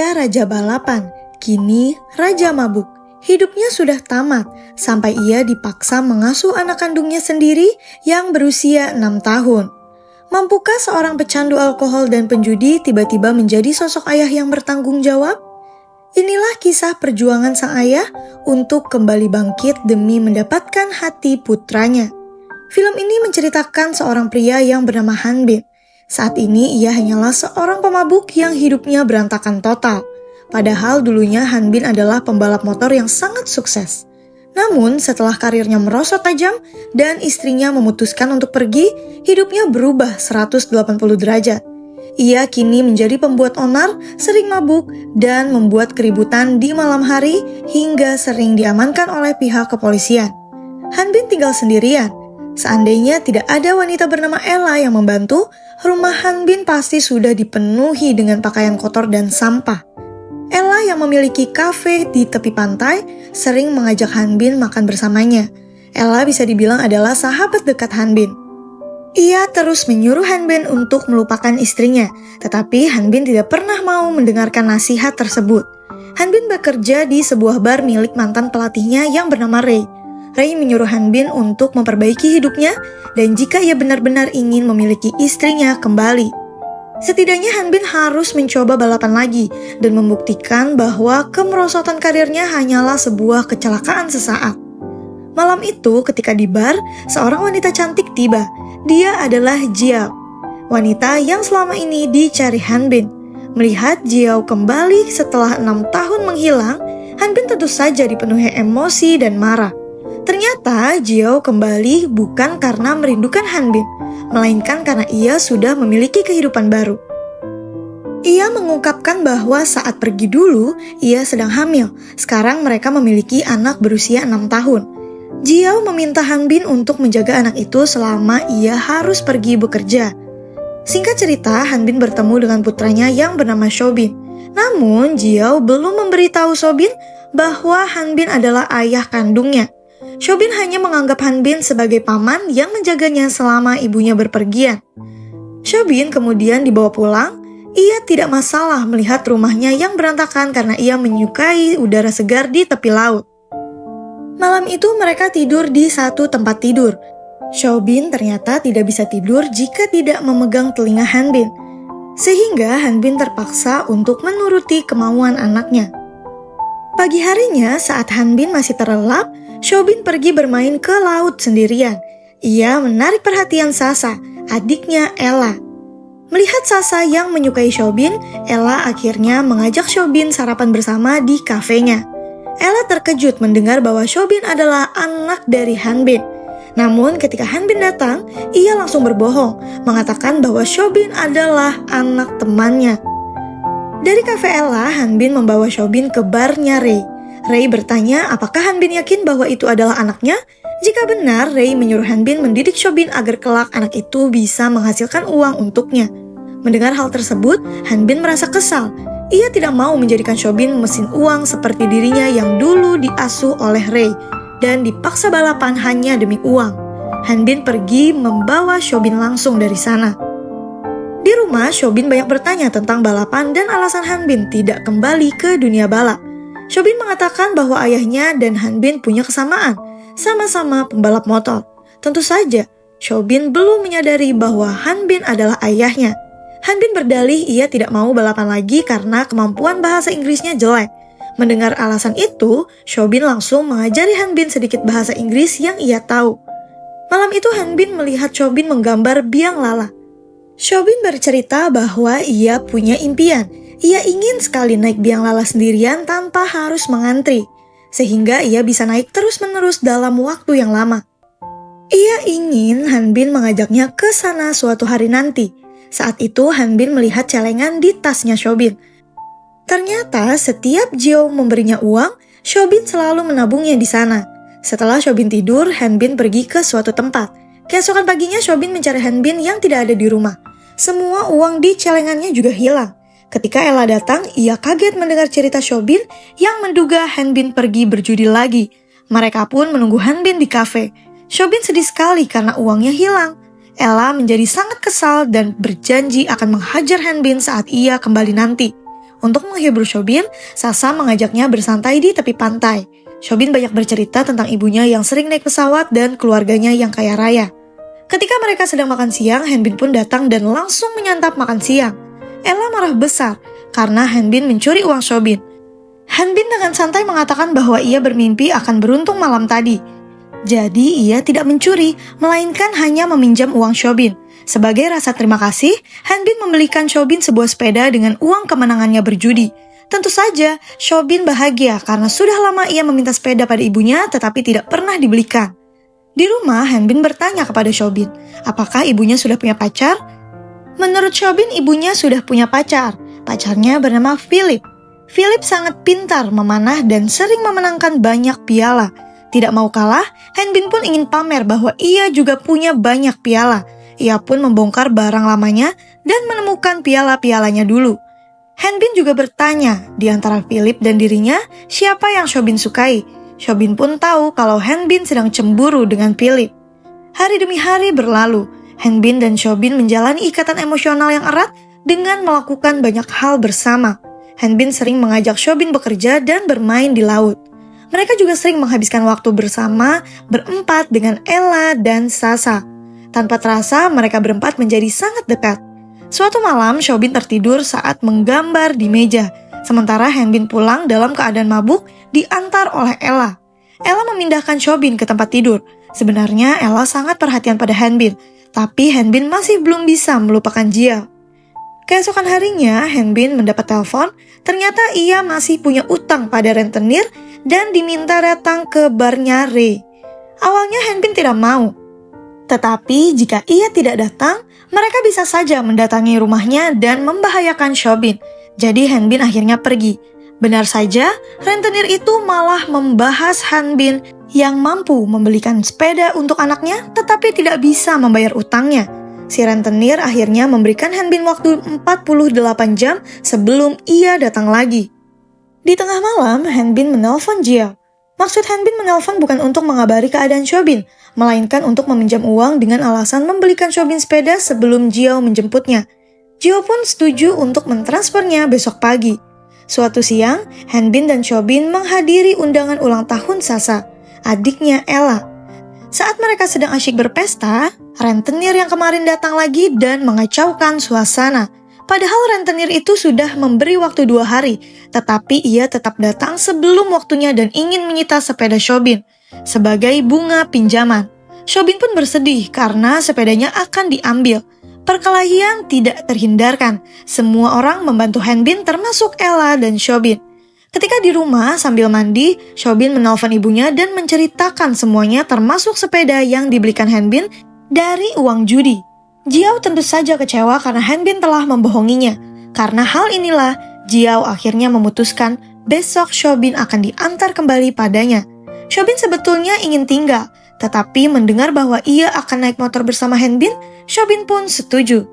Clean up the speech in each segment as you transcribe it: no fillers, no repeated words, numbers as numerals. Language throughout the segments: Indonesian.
Ia raja balapan, kini raja mabuk. Hidupnya sudah tamat, sampai ia dipaksa mengasuh anak kandungnya sendiri yang berusia 6 tahun. Mampukah seorang pecandu alkohol dan penjudi tiba-tiba menjadi sosok ayah yang bertanggung jawab? Inilah kisah perjuangan sang ayah untuk kembali bangkit demi mendapatkan hati putranya. Film ini menceritakan seorang pria yang bernama Han Bin. Saat ini ia hanyalah seorang pemabuk yang hidupnya berantakan total. Padahal dulunya Han Bin adalah pembalap motor yang sangat sukses. Namun setelah karirnya merosot tajam dan istrinya memutuskan untuk pergi, hidupnya berubah 180 derajat. Ia kini menjadi pembuat onar, sering mabuk, dan membuat keributan di malam hari hingga sering diamankan oleh pihak kepolisian. Han Bin tinggal sendirian. Seandainya tidak ada wanita bernama Ella yang membantu, rumah Han Bin pasti sudah dipenuhi dengan pakaian kotor dan sampah. Ella yang memiliki kafe di tepi pantai sering mengajak Han Bin makan bersamanya. Ella bisa dibilang adalah sahabat dekat Han Bin. Ia terus menyuruh Han Bin untuk melupakan istrinya, tetapi Han Bin tidak pernah mau mendengarkan nasihat tersebut. Han Bin bekerja di sebuah bar milik mantan pelatihnya yang bernama Ray. Ray menyuruh Han Bin untuk memperbaiki hidupnya dan jika ia benar-benar ingin memiliki istrinya kembali. Setidaknya Han Bin harus mencoba balapan lagi dan membuktikan bahwa kemerosotan karirnya hanyalah sebuah kecelakaan sesaat. Malam itu ketika di bar, seorang wanita cantik tiba. Dia adalah Jiao, wanita yang selama ini dicari Han Bin. Melihat Jiao kembali setelah 6 tahun menghilang, Han Bin tentu saja dipenuhi emosi dan marah. Ternyata Jiao kembali bukan karena merindukan Han Bin, melainkan karena ia sudah memiliki kehidupan baru. Ia mengungkapkan bahwa saat pergi dulu, ia sedang hamil. Sekarang mereka memiliki anak berusia 6 tahun. Jiao meminta Han Bin untuk menjaga anak itu selama ia harus pergi bekerja. Singkat cerita, Han Bin bertemu dengan putranya yang bernama Shobin. Namun, Jiao belum memberitahu Shobin bahwa Han Bin adalah ayah kandungnya. Shobin hanya menganggap Han Bin sebagai paman yang menjaganya selama ibunya berpergian. Shobin kemudian dibawa pulang. Ia tidak masalah melihat rumahnya yang berantakan karena ia menyukai udara segar di tepi laut. Malam itu mereka tidur di satu tempat tidur. Shobin ternyata tidak bisa tidur jika tidak memegang telinga Han Bin. Sehingga Han Bin terpaksa untuk menuruti kemauan anaknya. Pagi harinya saat Han Bin masih terlelap, Shobin pergi bermain ke laut sendirian. Ia menarik perhatian Sasa, adiknya Ella. Melihat Sasa yang menyukai Shobin, Ella akhirnya mengajak Shobin sarapan bersama di kafenya. Ella terkejut mendengar bahwa Shobin adalah anak dari Han Bin. Namun ketika Han Bin datang, ia langsung berbohong, mengatakan bahwa Shobin adalah anak temannya. Dari kafe Ella, Han Bin membawa Shobin ke barnya Ray. Ray bertanya apakah Han Bin yakin bahwa itu adalah anaknya? Jika benar, Ray menyuruh Han Bin mendidik Shobin agar kelak anak itu bisa menghasilkan uang untuknya. Mendengar hal tersebut, Han Bin merasa kesal. Ia tidak mau menjadikan Shobin mesin uang seperti dirinya yang dulu diasuh oleh Ray dan dipaksa balapan hanya demi uang. Han Bin pergi membawa Shobin langsung dari sana. Di rumah, Shobin banyak bertanya tentang balapan dan alasan Han Bin tidak kembali ke dunia balap. Shobin mengatakan bahwa ayahnya dan Han Bin punya kesamaan, sama-sama pembalap motor. Tentu saja, Shobin belum menyadari bahwa Han Bin adalah ayahnya. Han Bin berdalih ia tidak mau balapan lagi karena kemampuan bahasa Inggrisnya jelek. Mendengar alasan itu, Shobin langsung mengajari Han Bin sedikit bahasa Inggris yang ia tahu. Malam itu Han Bin melihat Shobin menggambar biang lala. Shobin bercerita bahwa ia punya impian. Ia ingin sekali naik biang lala sendirian tanpa harus mengantri, sehingga ia bisa naik terus-menerus dalam waktu yang lama. Ia ingin Han Bin mengajaknya ke sana suatu hari nanti. Saat itu Han Bin melihat celengan di tasnya Shobin. Ternyata setiap Jiao memberinya uang, Shobin selalu menabungnya di sana. Setelah Shobin tidur, Han Bin pergi ke suatu tempat. Keesokan paginya Shobin mencari Han Bin yang tidak ada di rumah. Semua uang di celengannya juga hilang. Ketika Ella datang, ia kaget mendengar cerita Shobin yang menduga Han Bin pergi berjudi lagi. Mereka pun menunggu Han Bin di kafe. Shobin sedih sekali karena uangnya hilang. Ella menjadi sangat kesal dan berjanji akan menghajar Han Bin saat ia kembali nanti. Untuk menghibur Shobin, Sasa mengajaknya bersantai di tepi pantai. Shobin banyak bercerita tentang ibunya yang sering naik pesawat dan keluarganya yang kaya raya. Ketika mereka sedang makan siang, Hanbin pun datang dan langsung menyantap makan siang. Ella marah besar karena Hanbin mencuri uang Shobin. Hanbin dengan santai mengatakan bahwa ia bermimpi akan beruntung malam tadi. Jadi ia tidak mencuri, melainkan hanya meminjam uang Shobin. Sebagai rasa terima kasih, Hanbin membelikan Shobin sebuah sepeda dengan uang kemenangannya berjudi. Tentu saja, Shobin bahagia karena sudah lama ia meminta sepeda pada ibunya tetapi tidak pernah dibelikan. Di rumah, Hanbin bertanya kepada Shobin, apakah ibunya sudah punya pacar? Menurut Shobin, ibunya sudah punya pacar. Pacarnya bernama Philip. Philip sangat pintar, memanah, dan sering memenangkan banyak piala. Tidak mau kalah, Hanbin pun ingin pamer bahwa ia juga punya banyak piala. Ia pun membongkar barang lamanya dan menemukan piala-pialanya dulu. Hanbin juga bertanya, di antara Philip dan dirinya, siapa yang Shobin sukai? Shobin pun tahu kalau Hanbin sedang cemburu dengan Philip. Hari demi hari berlalu, Hanbin dan Shobin menjalani ikatan emosional yang erat dengan melakukan banyak hal bersama. Hanbin sering mengajak Shobin bekerja dan bermain di laut. Mereka juga sering menghabiskan waktu bersama berempat dengan Ella dan Sasa. Tanpa terasa, mereka berempat menjadi sangat dekat. Suatu malam, Shobin tertidur saat menggambar di meja. Sementara Hanbin pulang dalam keadaan mabuk diantar oleh Ella. Ella memindahkan Shobin ke tempat tidur. Sebenarnya Ella sangat perhatian pada Hanbin, tapi Hanbin masih belum bisa melupakan Jiao. Keesokan harinya, Hanbin mendapat telepon. Ternyata ia masih punya utang pada rentenir dan diminta datang ke barnya Ray. Awalnya Hanbin tidak mau. Tetapi jika ia tidak datang, mereka bisa saja mendatangi rumahnya dan membahayakan Shobin. Jadi Hanbin akhirnya pergi. Benar saja, rentenir itu malah membahas Hanbin yang mampu membelikan sepeda untuk anaknya tetapi tidak bisa membayar utangnya. Si rentenir akhirnya memberikan Hanbin waktu 48 jam sebelum ia datang lagi. Di tengah malam, Hanbin menelpon Jiao. Maksud Hanbin menelpon bukan untuk mengabari keadaan Shobin, melainkan untuk meminjam uang dengan alasan membelikan Shobin sepeda sebelum Jiao menjemputnya. Jiao pun setuju untuk mentransfernya besok pagi. Suatu siang, Hanbin dan Shobin menghadiri undangan ulang tahun Sasa, adiknya Ella. Saat mereka sedang asyik berpesta, rentenir yang kemarin datang lagi dan mengacaukan suasana. Padahal rentenir itu sudah memberi waktu 2 hari, tetapi ia tetap datang sebelum waktunya dan ingin menyita sepeda Shobin sebagai bunga pinjaman. Shobin pun bersedih karena sepedanya akan diambil. Perkelahian tidak terhindarkan. Semua orang membantu Hanbin termasuk Ella dan Shobin. Ketika di rumah sambil mandi, Shobin menelpon ibunya dan menceritakan semuanya termasuk sepeda yang dibelikan Hanbin dari uang judi. Jiao tentu saja kecewa karena Hanbin telah membohonginya. Karena hal inilah, Jiao akhirnya memutuskan besok Shobin akan diantar kembali padanya. Shobin sebetulnya ingin tinggal, tetapi mendengar bahwa ia akan naik motor bersama Hanbin, Shobin pun setuju.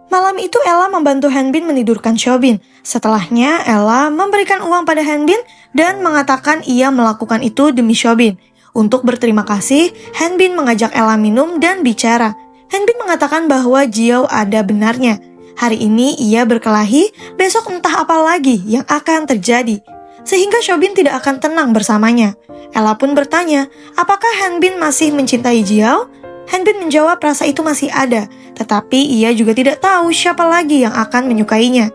Malam itu Ella membantu Hanbin menidurkan Shobin. Setelahnya Ella memberikan uang pada Hanbin dan mengatakan ia melakukan itu demi Shobin. Untuk berterima kasih, Hanbin mengajak Ella minum dan bicara. Hanbin mengatakan bahwa Jiao ada benarnya. Hari ini ia berkelahi, besok entah apa lagi yang akan terjadi. Sehingga Shobin tidak akan tenang bersamanya. Ella pun bertanya, apakah Hanbin masih mencintai Jiao? Hanbin menjawab rasa itu masih ada, tetapi ia juga tidak tahu siapa lagi yang akan menyukainya.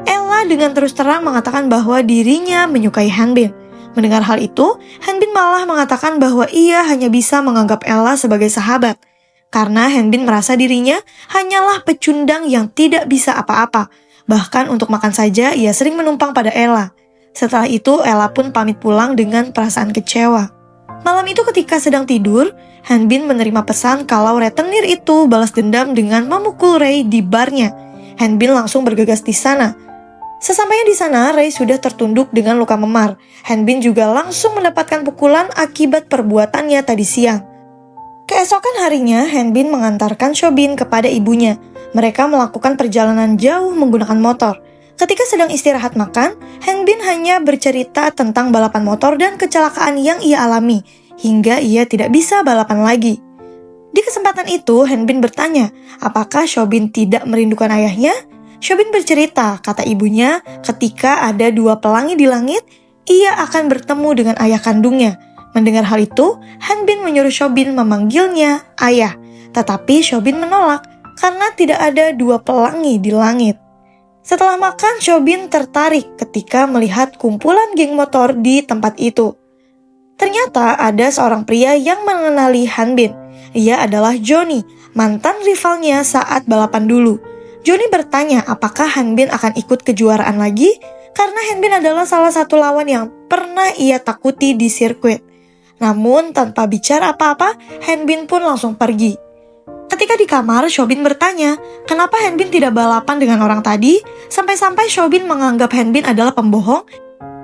Ella dengan terus terang mengatakan bahwa dirinya menyukai Hanbin. Mendengar hal itu, Hanbin malah mengatakan bahwa ia hanya bisa menganggap Ella sebagai sahabat. Karena Hanbin merasa dirinya hanyalah pecundang yang tidak bisa apa-apa. Bahkan untuk makan saja ia sering menumpang pada Ella. Setelah itu Ella pun pamit pulang dengan perasaan kecewa. Malam itu ketika sedang tidur, Hanbin menerima pesan kalau rentenir itu balas dendam dengan memukul Ray di barnya. Hanbin langsung bergegas di sana. Sesampainya di sana, Ray sudah tertunduk dengan luka memar. Hanbin juga langsung mendapatkan pukulan akibat perbuatannya tadi siang. Keesokan harinya, Hanbin mengantarkan Shobin kepada ibunya. Mereka melakukan perjalanan jauh menggunakan motor. Ketika sedang istirahat makan, Hanbin hanya bercerita tentang balapan motor dan kecelakaan yang ia alami, hingga ia tidak bisa balapan lagi. Di kesempatan itu, Hanbin bertanya, apakah Shobin tidak merindukan ayahnya? Shobin bercerita, kata ibunya, ketika ada 2 pelangi di langit, ia akan bertemu dengan ayah kandungnya. Mendengar hal itu, Hanbin menyuruh Shobin memanggilnya ayah. Tetapi Shobin menolak karena tidak ada 2 pelangi di langit. Setelah makan, Shobin tertarik ketika melihat kumpulan geng motor di tempat itu. Ternyata ada seorang pria yang mengenali Hanbin. Ia adalah Johnny, mantan rivalnya saat balapan dulu. Johnny bertanya apakah Hanbin akan ikut kejuaraan lagi, karena Hanbin adalah salah satu lawan yang pernah ia takuti di sirkuit. Namun tanpa bicara apa-apa, Hanbin pun langsung pergi. Ketika di kamar, Shobin bertanya, kenapa Hanbin tidak balapan dengan orang tadi, sampai-sampai Shobin menganggap Hanbin adalah pembohong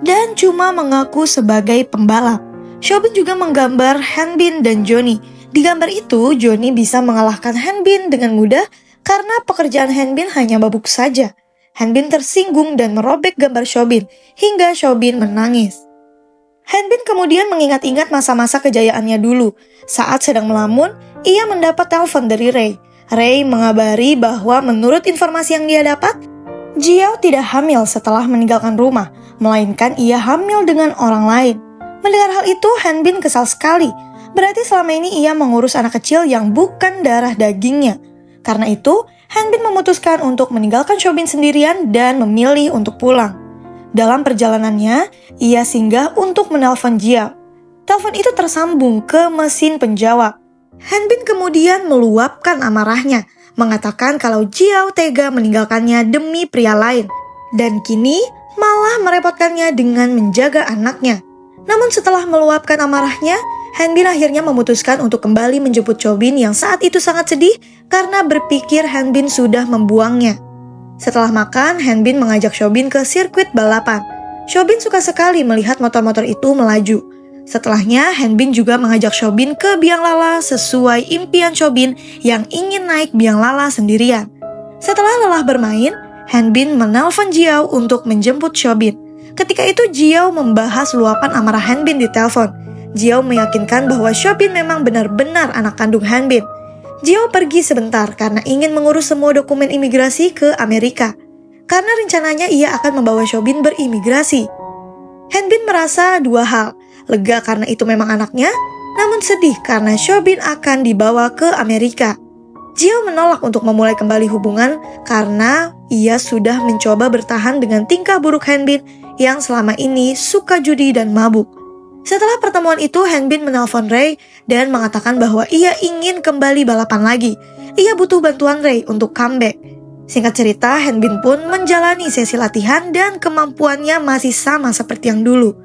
dan cuma mengaku sebagai pembalap. Shobin juga menggambar Hanbin dan Johnny. Di gambar itu, Johnny bisa mengalahkan Hanbin dengan mudah karena pekerjaan Hanbin hanya babuk saja. Hanbin tersinggung dan merobek gambar Shobin, hingga Shobin menangis. Hanbin kemudian mengingat-ingat masa-masa kejayaannya dulu. Saat sedang melamun, ia mendapat telepon dari Ray. Ray mengabari bahwa menurut informasi yang dia dapat, Jiao tidak hamil setelah meninggalkan rumah, melainkan ia hamil dengan orang lain. Mendengar hal itu, Hanbin kesal sekali. Berarti selama ini ia mengurus anak kecil yang bukan darah dagingnya. Karena itu, Hanbin memutuskan untuk meninggalkan Shobin sendirian dan memilih untuk pulang. Dalam perjalanannya, ia singgah untuk menelpon Jiao. Telepon itu tersambung ke mesin penjawab. Hanbin kemudian meluapkan amarahnya, mengatakan kalau Jiao tega meninggalkannya demi pria lain, dan kini malah merepotkannya dengan menjaga anaknya. Namun setelah meluapkan amarahnya, Hanbin akhirnya memutuskan untuk kembali menjemput Shobin yang saat itu sangat sedih karena berpikir Hanbin sudah membuangnya. Setelah makan, Hanbin mengajak Shobin ke sirkuit balapan. Shobin suka sekali melihat motor-motor itu melaju. Setelahnya, Hanbin juga mengajak Shobin ke biang lala sesuai impian Shobin yang ingin naik biang lala sendirian. Setelah lelah bermain, Hanbin menelpon Jiao untuk menjemput Shobin. Ketika itu Jiao membahas luapan amarah Hanbin di telepon. Jiao meyakinkan bahwa Shobin memang benar-benar anak kandung Hanbin. Jiao pergi sebentar karena ingin mengurus semua dokumen imigrasi ke Amerika. Karena rencananya ia akan membawa Shobin berimigrasi. Hanbin merasa 2 hal, lega karena itu memang anaknya, namun sedih karena Shobin akan dibawa ke Amerika. Jiao menolak untuk memulai kembali hubungan karena ia sudah mencoba bertahan dengan tingkah buruk Hanbin yang selama ini suka judi dan mabuk. Setelah pertemuan itu, Hanbin menelpon Ray dan mengatakan bahwa ia ingin kembali balapan lagi. Ia butuh bantuan Ray untuk comeback. Singkat cerita, Hanbin pun menjalani sesi latihan dan kemampuannya masih sama seperti yang dulu.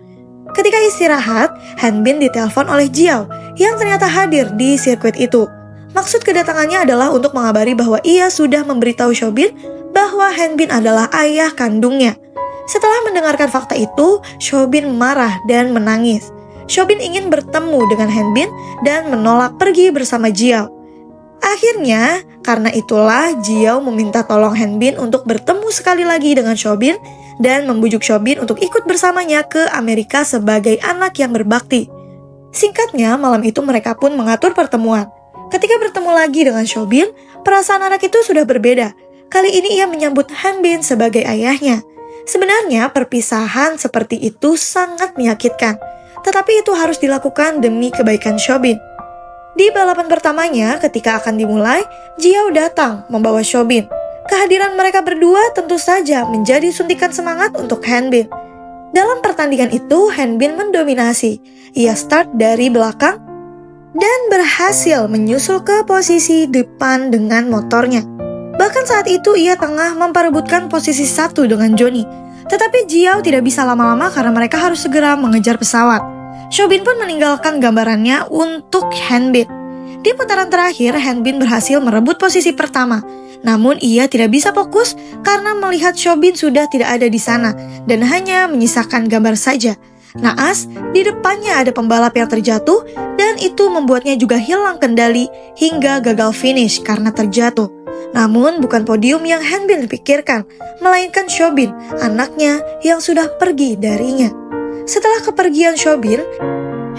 Ketika istirahat, Hanbin ditelepon oleh Jiao yang ternyata hadir di sirkuit itu. Maksud kedatangannya adalah untuk mengabari bahwa ia sudah memberitahu Shobin bahwa Hanbin adalah ayah kandungnya. Setelah mendengarkan fakta itu, Shobin marah dan menangis. Shobin ingin bertemu dengan Hanbin dan menolak pergi bersama Jiao. Akhirnya, karena itulah Jiao meminta tolong Hanbin untuk bertemu sekali lagi dengan Shobin dan membujuk Shobin untuk ikut bersamanya ke Amerika sebagai anak yang berbakti. Singkatnya, malam itu mereka pun mengatur pertemuan. Ketika bertemu lagi dengan Shobin, perasaan anak itu sudah berbeda. Kali ini ia menyambut Hanbin sebagai ayahnya. Sebenarnya perpisahan seperti itu sangat menyakitkan, tetapi itu harus dilakukan demi kebaikan Shobin. Di balapan pertamanya, ketika akan dimulai, Jiao datang membawa Shobin. Kehadiran mereka berdua tentu saja menjadi suntikan semangat untuk Hanbin. Dalam pertandingan itu, Hanbin mendominasi. Ia start dari belakang dan berhasil menyusul ke posisi depan dengan motornya. Bahkan saat itu ia tengah memperebutkan posisi 1 dengan Johnny. Tetapi Jiao tidak bisa lama-lama karena mereka harus segera mengejar pesawat. Shobin pun meninggalkan gambarannya untuk Hanbin. Di putaran terakhir, Hanbin berhasil merebut posisi pertama. Namun ia tidak bisa fokus karena melihat Shobin sudah tidak ada di sana dan hanya menyisakan gambar saja. Naas, di depannya ada pembalap yang terjatuh dan itu membuatnya juga hilang kendali hingga gagal finish karena terjatuh. Namun bukan podium yang Hanbin pikirkan, melainkan Shobin, anaknya yang sudah pergi darinya. Setelah kepergian Shobin,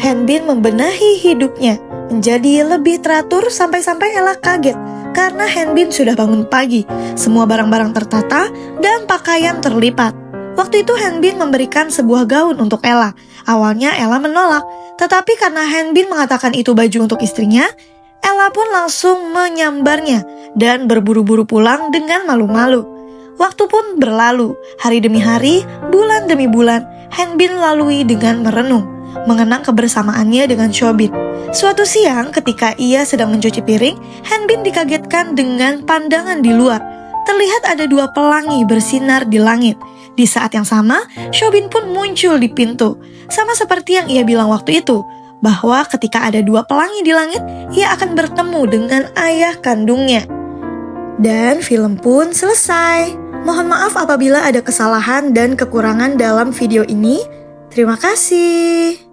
Hanbin membenahi hidupnya menjadi lebih teratur sampai-sampai Ella kaget karena Hanbin sudah bangun pagi. Semua barang-barang tertata dan pakaian terlipat. Waktu itu Hanbin memberikan sebuah gaun untuk Ella. Awalnya Ella menolak, tetapi karena Hanbin mengatakan itu baju untuk istrinya, Ella pun langsung menyambarnya dan berburu-buru pulang dengan malu-malu. Waktu pun berlalu, hari demi hari, bulan demi bulan, Hanbin lalui dengan merenung, mengenang kebersamaannya dengan Shobin. Suatu siang ketika ia sedang mencuci piring, Hanbin dikagetkan dengan pandangan di luar. Terlihat ada 2 pelangi bersinar di langit. Di saat yang sama, Shobin pun muncul di pintu. Sama seperti yang ia bilang waktu itu, bahwa ketika ada 2 pelangi di langit, ia akan bertemu dengan ayah kandungnya. Dan film pun selesai. Mohon maaf apabila ada kesalahan dan kekurangan dalam video ini. Terima kasih.